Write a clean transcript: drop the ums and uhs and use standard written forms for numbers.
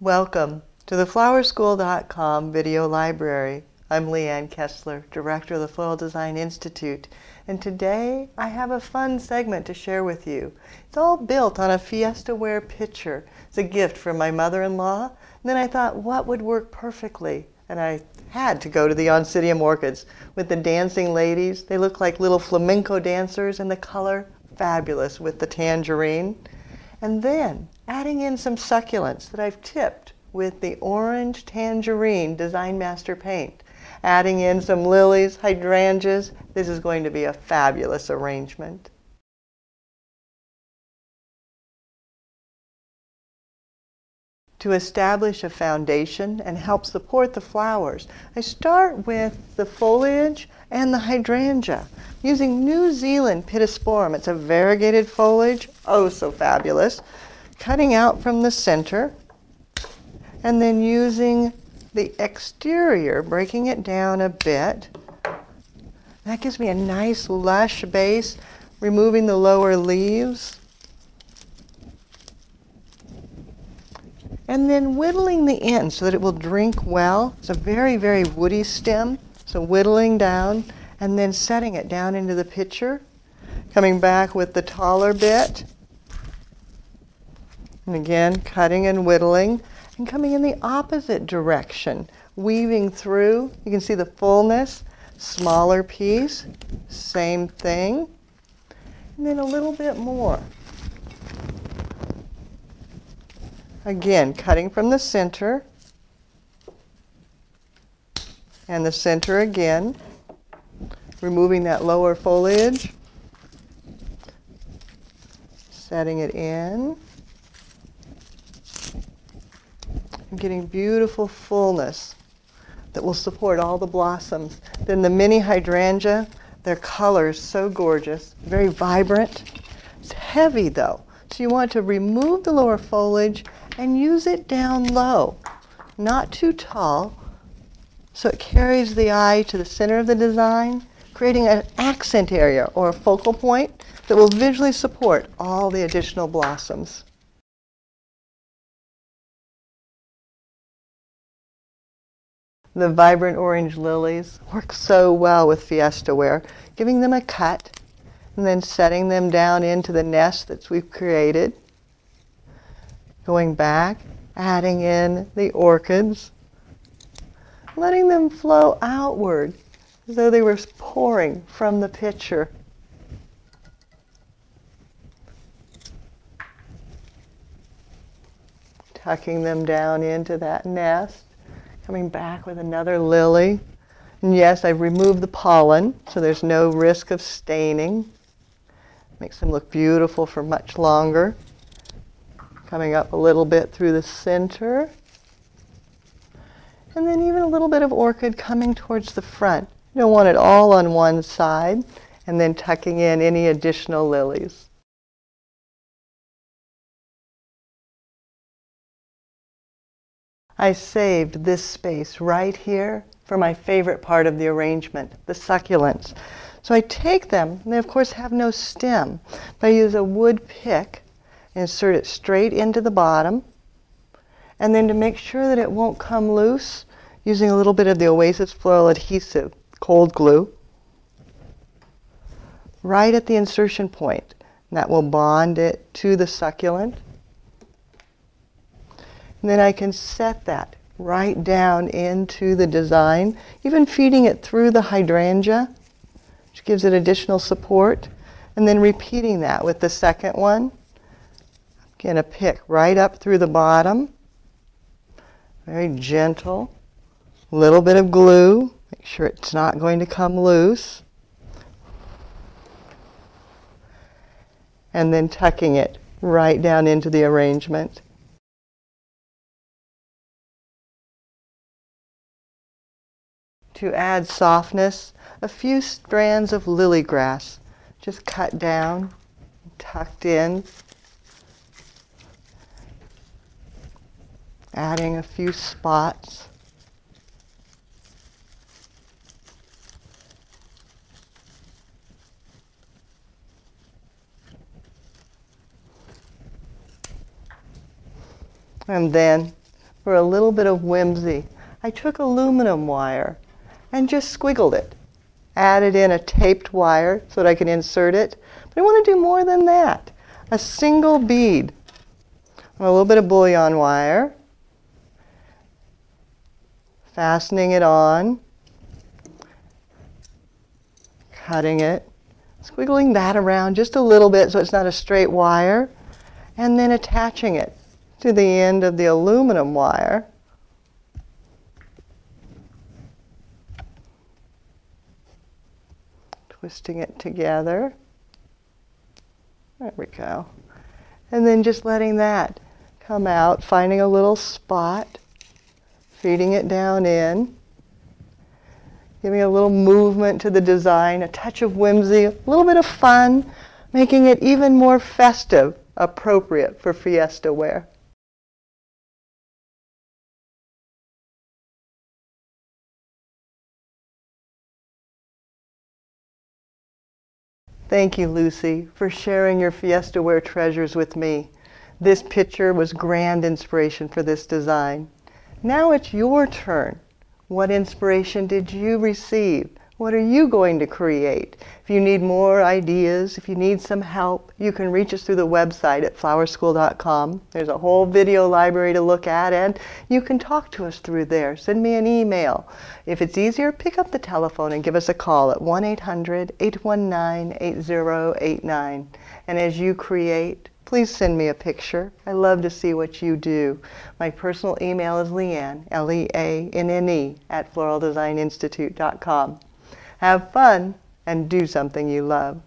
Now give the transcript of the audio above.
Welcome to the flowerschool.com video library. I'm Leanne Kessler, Director of the Floral Design Institute, and today I have a fun segment to share with you. It's all built on a Fiestaware Pitcher. It's a gift from my mother-in-law, and then I thought, what would work perfectly? And I had to go to the Oncidium Orchids with the dancing ladies. They look like little flamenco dancers, and the color, fabulous with the tangerine. And then adding in some succulents that I've tipped with the orange tangerine Design Master paint. Adding in some lilies, hydrangeas. This is going to be a fabulous arrangement. To establish a foundation and help support the flowers, I start with the foliage and the hydrangea, using New Zealand Pittosporum. It's a variegated foliage, oh so fabulous. Cutting out from the center, and then using the exterior, breaking it down a bit. That gives me a nice lush base, removing the lower leaves. And then whittling the end so that it will drink well. It's a very, very woody stem, so whittling down and then setting it down into the pitcher. Coming back with the taller bit. And again, cutting and whittling and coming in the opposite direction, weaving through. You can see the fullness, smaller piece, same thing, and then a little bit more. Again, cutting from the center, and the center again, removing that lower foliage, setting it in, and getting beautiful fullness that will support all the blossoms. Then the mini hydrangea, their color is so gorgeous, very vibrant. It's heavy though, so you want to remove the lower foliage and use it down low, not too tall, so it carries the eye to the center of the design, creating an accent area or a focal point that will visually support all the additional blossoms. The vibrant orange lilies work so well with Fiestaware, giving them a cut and then setting them down into the nest that we've created. Going back, adding in the orchids, letting them flow outward as though they were pouring from the pitcher. Tucking them down into that nest, coming back with another lily. And yes, I've removed the pollen, so there's no risk of staining. Makes them look beautiful for much longer. Coming up a little bit through the center. And then even a little bit of orchid coming towards the front. You don't want it all on one side. And then tucking in any additional lilies. I saved this space right here for my favorite part of the arrangement, the succulents. So I take them, and they of course have no stem, but I use a wood pick, insert it straight into the bottom, and then to make sure that it won't come loose, using a little bit of the Oasis Floral Adhesive, cold glue, right at the insertion point. And that will bond it to the succulent. And then I can set that right down into the design, even feeding it through the hydrangea, which gives it additional support, and then repeating that with the second one. Again, a pick right up through the bottom, very gentle, a little bit of glue, make sure it's not going to come loose, and then tucking it right down into the arrangement. To add softness, a few strands of lily grass, just cut down, tucked in. Adding a few spots. And then for a little bit of whimsy, I took aluminum wire and just squiggled it. Added in a taped wire so that I can insert it. But I want to do more than that. A single bead on a little bit of bullion wire, fastening it on, cutting it, squiggling that around just a little bit so it's not a straight wire, and then attaching it to the end of the aluminum wire. Twisting it together. There we go. And then just letting that come out, finding a little spot, feeding it down in, giving a little movement to the design, a touch of whimsy, a little bit of fun, making it even more festive, appropriate for Fiesta wear. Thank you, Lucy, for sharing your Fiestaware treasures with me. This picture was grand inspiration for this design. Now it's your turn. What inspiration did you receive? What are you going to create? If you need more ideas, if you need some help, you can reach us through the website at flowerschool.com. There's a whole video library to look at, and you can talk to us through there. Send me an email. If it's easier, pick up the telephone and give us a call at 1-800-819-8089. And as you create, please send me a picture. I love to see what you do. My personal email is Leanne, Leanne, at floraldesigninstitute.com. Have fun and do something you love.